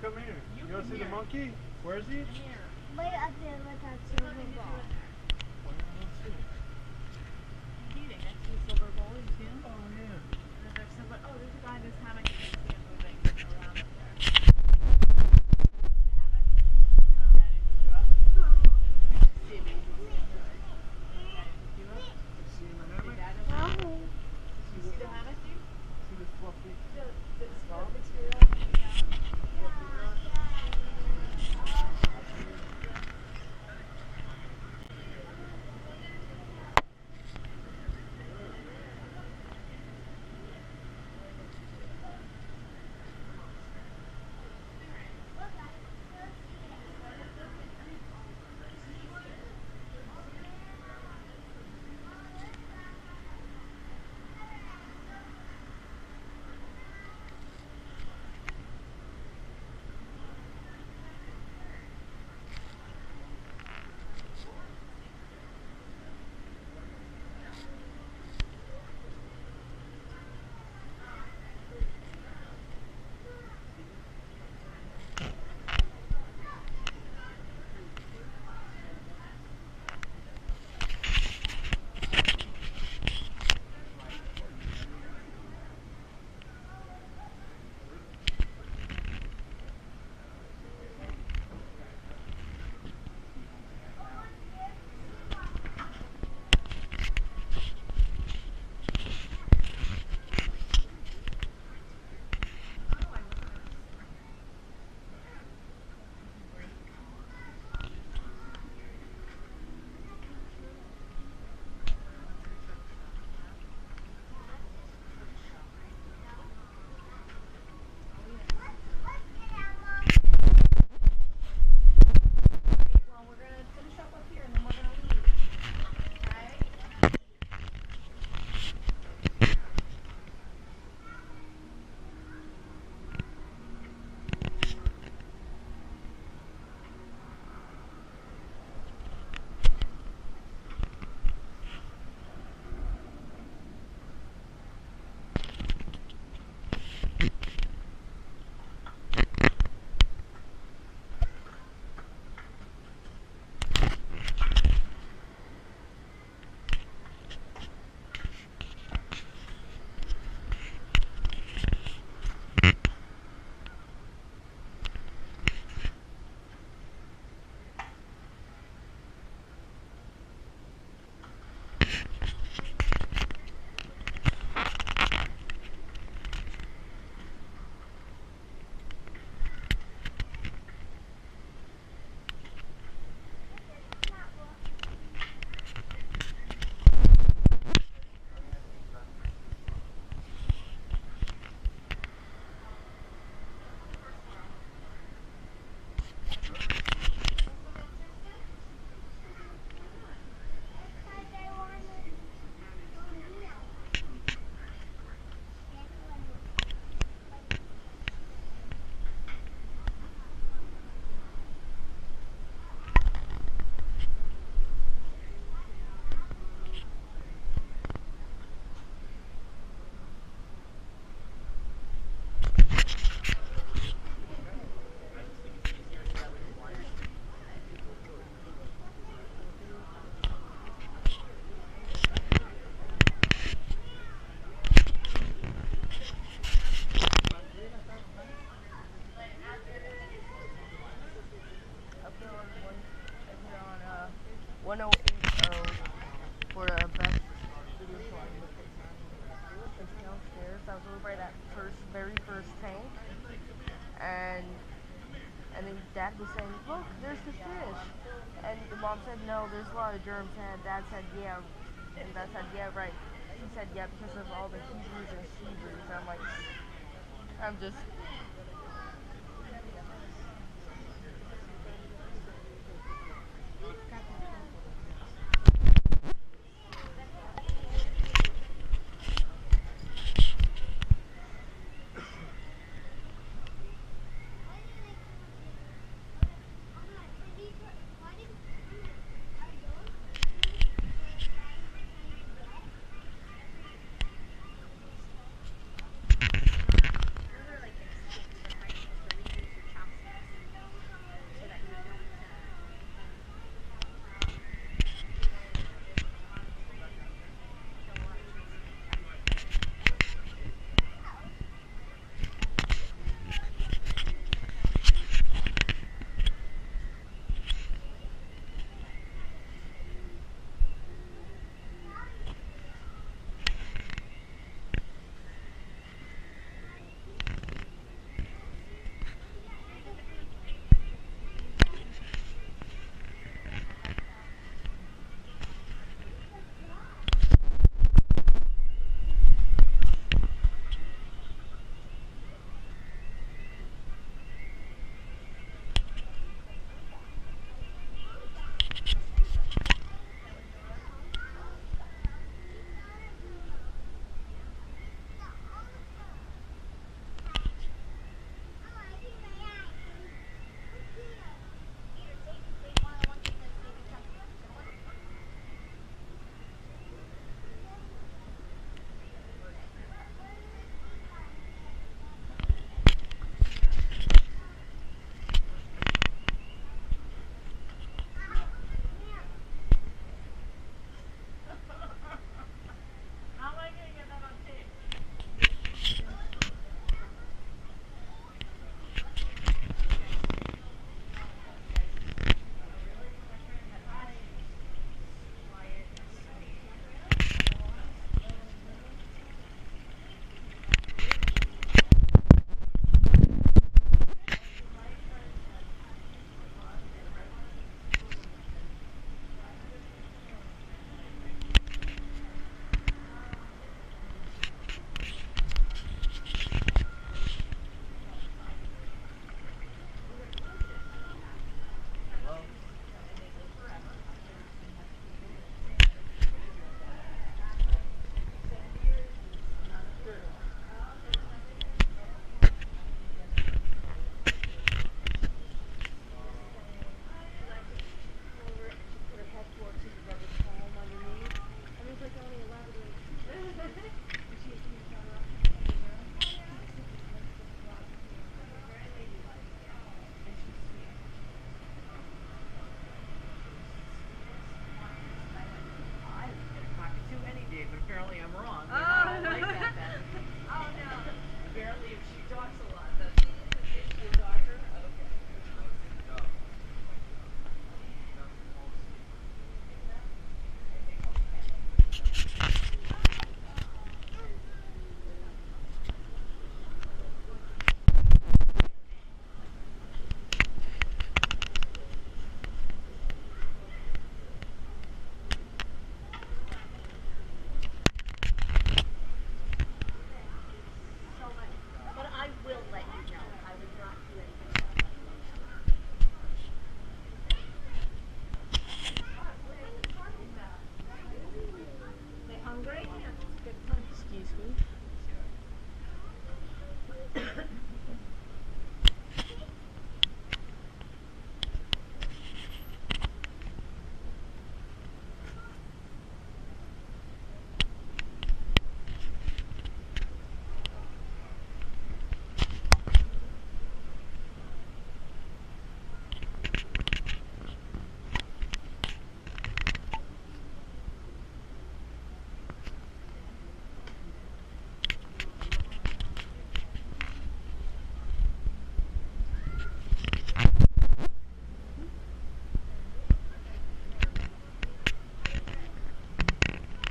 come here. You want to see the monkey? Where is he? Way up there with that silver ball. He's eating next to the silver bowl, you see him? Oh, yeah. And then there's someone, oh, there's a guy in this hammock, you can see him moving around up there. Daddy picked you up? See him. Daddy picked you up? See him in the hammock? Dad doesn't know. You see the hammock, dude? See this fluffy? The scarf material coming out. And then Dad was saying, look, there's the fish. And the mom said, no, there's a lot of germs. And Dad said, yeah. And Dad said, yeah, right. She said, yeah, because of all the Hebrews and Hebrews. And I'm like, I'm just...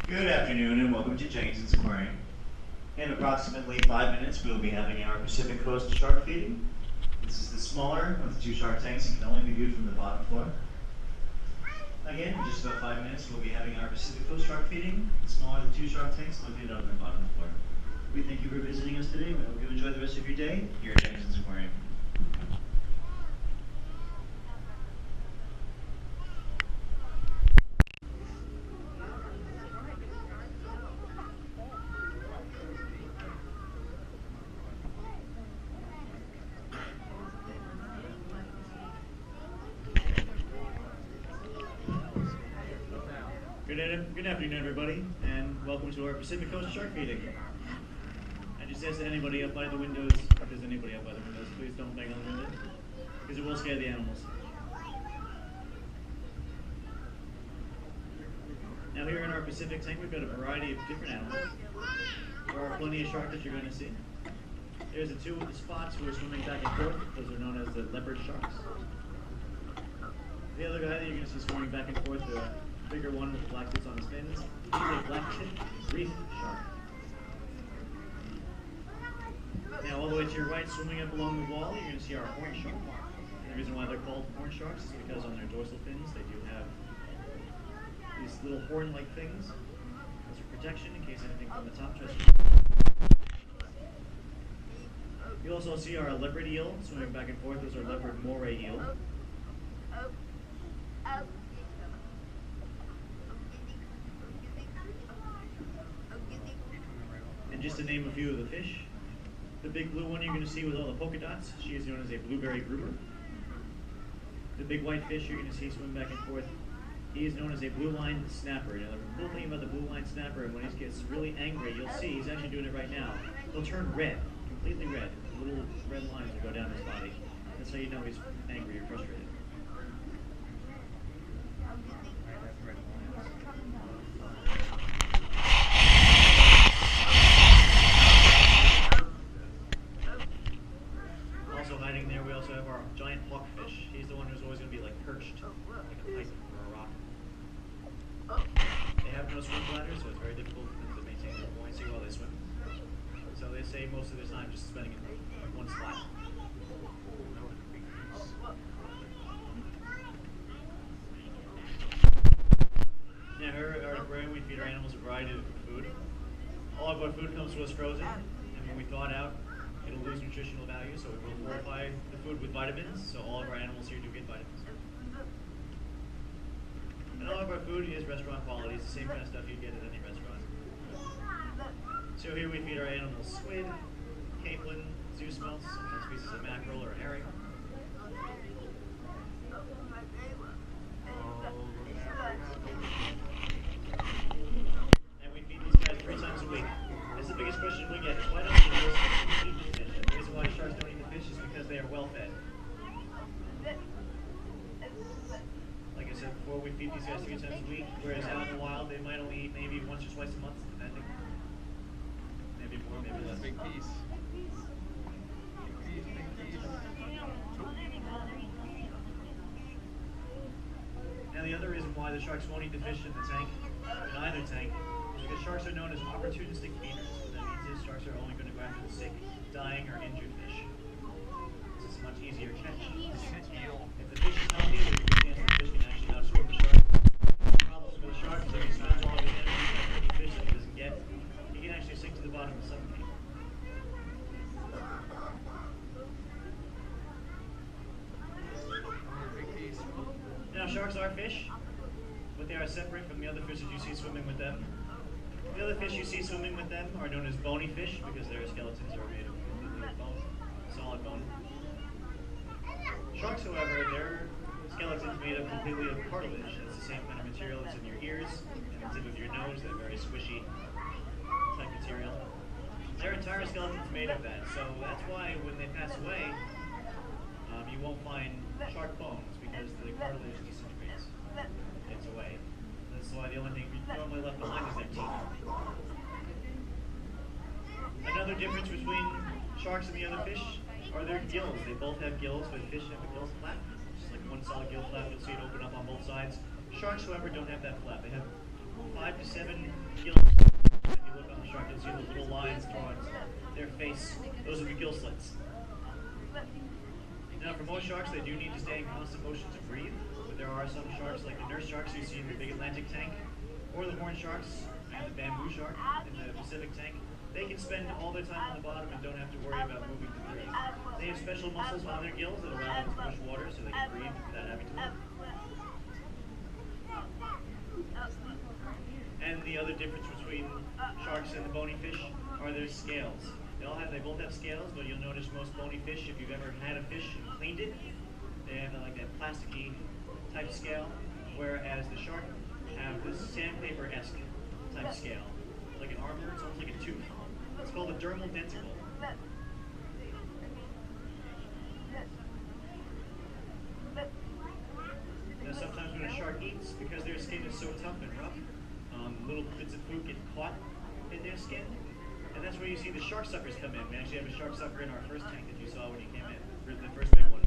Good afternoon and welcome to Jenkensons Aquarium. In approximately 5 minutes, we will be having our Pacific Coast shark feeding. This is the smaller of the 2 shark tanks and can only be viewed from the bottom floor. Again, in just about 5 minutes, we'll be having our Pacific Coast shark feeding. The smaller of the 2 shark tanks located on the bottom floor. We thank you for visiting us today. We hope you enjoy the rest of your day here at Jenkensons Aquarium. Good afternoon, everybody, and welcome to our Pacific Coast shark feeding. I just ask that anybody up by the windows, if there's anybody up by the windows, please don't bang on the windows, because it will scare the animals. Now here in our Pacific tank, we've got a variety of different animals. There are plenty of sharks that you're going to see. There's the 2 of the spots who are swimming back and forth. Those are known as the leopard sharks. The other guy that you're going to see swimming back and forth, the bigger one with the black tips on his fins, he's a black-tip reef shark. Now all the way to your right, swimming up along the wall, you're going to see our horn shark. And the reason why they're called horn sharks is because on their dorsal fins they do have these little horn-like things as a protection in case anything from the top tries to. You also see our leopard eel swimming back and forth. Those are leopard moray eel. And just to name a few of the fish, the big blue one you're going to see with all the polka dots, she is known as a blueberry grouper. The big white fish you're going to see swim back and forth, he is known as a blue line snapper. Now the cool thing about the blue line snapper, when he gets really angry, you'll see he's actually doing it right now. He'll turn red, completely red. Little red lines will go down his body. That's how you know he's angry or frustrated. Also hiding there, we also have our giant hawkfish. He's the one who's always going to be like perched, like a pipe or a rock. They have no swim bladder, so it's very difficult for them to maintain their buoyancy while they swim. So they say most of their time just spending in one spot. Now here at our aquarium, we feed our animals a variety of food. All of our food comes to us frozen, and when we thaw it out, it'll lose nutritional value, so we will fortify the food with vitamins, so all of our animals here do get vitamins. And all of our food is restaurant quality. It's the same kind of stuff you'd get at any restaurant. So here we feed our animals squid, capelin, zoo smelts, species of mackerel or herring. And we feed these guys 3 times a week. This is the biggest question we get, is why don't we feed the fish? The reason why sharks don't eat the fish is because they are well fed. Like I said before, we feed these guys 3 times a week, whereas out in the wild they might only eat maybe once or twice a month, depending. Maybe more, maybe less. Big piece. Now the other reason why the sharks won't eat the fish in the tank, in either tank, is because sharks are known as opportunistic feeders. What that means is sharks are only going to go after the sick, dying, or injured fish. It's a much easier catch. If the fish is healthy, there's a good chance the fish can actually outswim the shark. The problem with the shark is that he spends all of his energy trying to fish that he doesn't get. He can actually sink to the bottom and suffocate. Now sharks are fish, but they are separate from the other fish that you see swimming with them. The other fish you see swimming with them are known as bony fish because their skeletons are made of completely bone, solid bone. Sharks, however, their skeletons made up completely of cartilage. It's the same kind of material that's in your ears and the tip of your nose, that very squishy type material. Their entire skeleton's made of that, so that's why when they pass away, you won't find shark bones because the cartilage disintegrates. It's away. That's why the only thing normally left behind is their teeth. Another difference between sharks and the other fish are their gills. They both have gills, but fish have the gills flap. Just like one solid gill flap, you'll see it open up on both sides. Sharks, however, don't have that flap. They have 5 to 7 gills. If you look on the shark, you'll see those little lines drawn their face. Those are the gill slits. Now, for most sharks, they do need to stay in constant motion to breathe, but there are some sharks, like the nurse sharks you see in the big Atlantic tank, or the horn sharks and the bamboo shark in the Pacific tank. They can spend all their time on the bottom and don't have to worry about moving to breathe. They have special muscles on their gills that allow them to push water so they can breathe without having to move. And the other difference between sharks and the bony fish are their scales. They both have scales, but you'll notice most bony fish, if you've ever had a fish and cleaned it, they have like that plasticky type scale, whereas the shark have this sandpaper-esque type scale. Like an armor, it's almost like a tooth. It's called a dermal denticle. Now sometimes when a shark eats, because their skin is so tough and rough, little bits of food get caught in their skin. And that's where you see the shark suckers come in. We actually have a shark sucker in our first tank that you saw when you came in, the first big one. What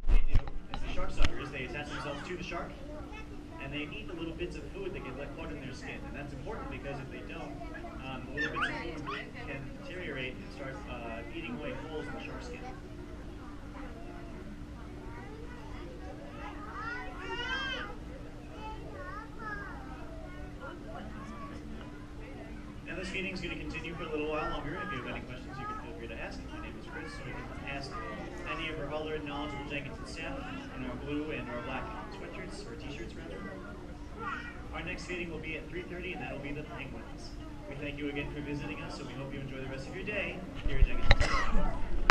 they do is the shark suckers, they attach themselves to the shark, and they eat the little bits of food that get caught in their skin. And that's important because if they don't, the little bits of food can deteriorate and start eating away holes in the shark skin. Now this feeding is going to continue for a little while longer. If you have any questions, you can feel free to ask. My name is Chris, so you can ask any of our other knowledgeable Jenkensons staff in our blue and our black sweatshirts, or t-shirts rather. Our next feeding will be at 3:30, and that'll be the penguins. We thank you again for visiting us, so we hope you enjoy the rest of your day here at Jenkensons Aquarium.